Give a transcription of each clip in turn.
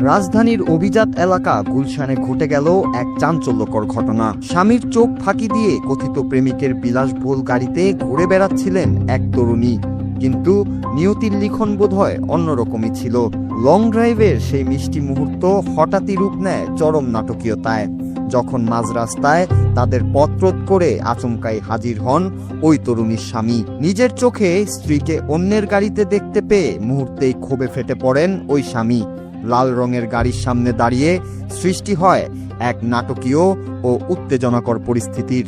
রাজধানীর অভিজাত এলাকা গুলশানে ঘটে গেল এক চাঞ্চল্যকর ঘটনা। স্বামীর চোখ ফাঁকি দিয়ে কথিত প্রেমিকের বিলাসবহুল গাড়িতে ঘুরে বেড়াচ্ছিলেন এক তরুণী, কিন্তু নিয়তির লিখন বোধহয় অন্যরকমই ছিল। লং ড্রাইভের সেই মিষ্টি মুহূর্ত হঠাৎই রূপ নেয় চরম নাটকীয়তায়, যখন মাঝ রাস্তায় তাদের পথরোধ করে আচমকাই হাজির হন ওই তরুণীর স্বামী। নিজের চোখে স্ত্রীকে অন্যের গাড়িতে দেখতে পেয়ে মুহূর্তেই ক্ষোভে ফেটে পড়েন ওই স্বামী। লাল রঙের গাড়ির সামনে দাঁড়িয়ে সৃষ্টি হয় এক নাটকীয় ও উত্তেজনাকর পরিস্থিতির।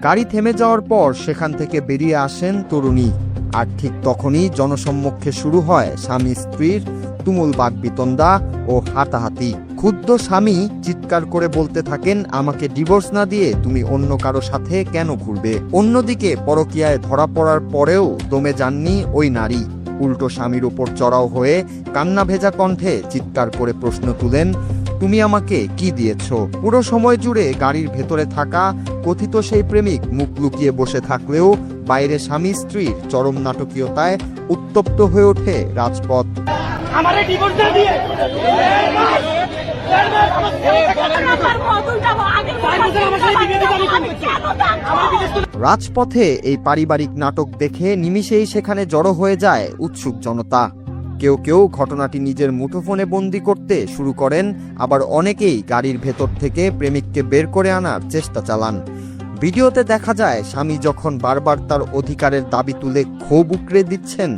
গাড়ি থেমে যাওয়ার পর সেখান থেকে বেরিয়ে আসেন তরুণী, আর ঠিক তখনই জনসম্মুখে শুরু হয় স্বামী স্ত্রীর তুমুল বাকবিতণ্ডা ও হাতাহাতি। ক্ষুব্ধ স্বামী চিৎকার করে বলতে থাকেন, আমাকে ডিভোর্স না দিয়ে তুমি অন্য কারো সাথে কেন ঘুরবে? অন্যদিকে পরকীয়ায় ধরা পড়ার পরেও দমে যাননি ওই নারী। উল্টো স্বামীর উপর চড়াও হয়ে কান্না ভেজা কণ্ঠে চিৎকার করে প্রশ্ন তুলেন, তুমি আমাকে কি দিয়েছ? পুরো সময় জুড়ে গাড়ির ভেতরে থাকা কথিত সেই প্রেমিক মুখ লুকিয়ে বসে থাকলেও বাইরে স্বামী স্ত্রীর চরম নাটকীয়তায় উত্তপ্ত হয়ে ওঠে রাজপথ। রাজপথে এই পারিবারিক নাটক দেখে নিমিষেই সেখানে জড়ো হয়ে যায় উৎসুক জনতা। কেউ কেউ ঘটনাটি নিজের মুঠোফোনে বন্দি করতে শুরু করেন, আবার অনেকেই গাড়ির ভেতর থেকে প্রেমিককে বের করে আনার চেষ্টা চালান। ভিডিওতে দেখা যায় স্বামী যখন বারবার তার অধিকারের দাবি তুলে ক্ষোভ উকড়ে দিচ্ছেন,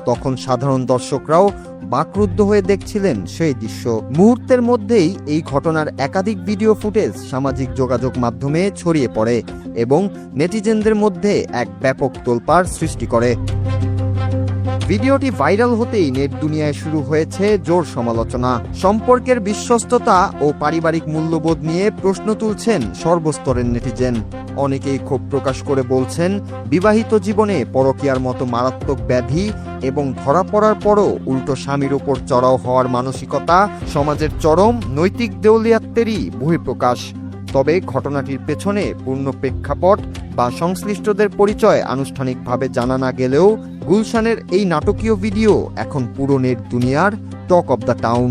তখন সাধারণ দর্শকরাও বাকরুদ্ধ হয়ে দেখছিলেন সেই দৃশ্য। মুহূর্তের মধ্যেই এই ঘটনার একাধিক ভিডিও ফুটেজ সামাজিক যোগাযোগ মাধ্যমে ছড়িয়ে পড়ে এবং নেটিজেনদের মধ্যে এক ব্যাপক তোলপাড় সৃষ্টি করে। ভিডিওটি ভাইরাল হতেই নেট দুনিয়ায় শুরু হয়েছে জোর সমালোচনা। সম্পর্কের বিশ্বস্ততা ও পারিবারিক মূল্যবোধ নিয়ে প্রশ্ন তুলছেন সর্বস্তরের নেটিজেন। অনেকেই ক্ষোভ প্রকাশ করে বলছেন, বিবাহিত জীবনে পরকীয়ার মতো মারাত্মক ব্যাধি এবং ধরা পড়ার পরও উল্টো স্বামীর উপর চড়াও হওয়ার মানসিকতা সমাজের চরম নৈতিক দেউলিয়াত্বেরই বহিঃপ্রকাশ। তবে ঘটনাটির পেছনে পূর্ণ প্রেক্ষাপট বা সংশ্লিষ্টদের পরিচয় আনুষ্ঠানিকভাবে জানা না গেলেও গুলশানের এই নাটকীয় ভিডিও এখন পুরো নেট দুনিয়ার টক অব দ্য টাউন।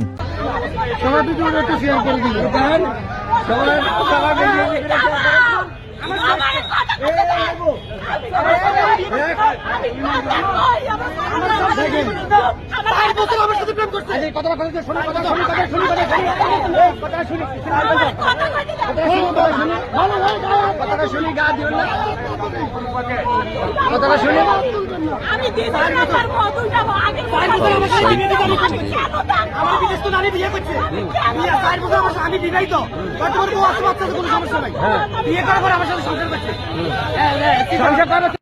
আমি বিবাহিত, বিয়ে করার পর আমার সাথে সংসার করছে।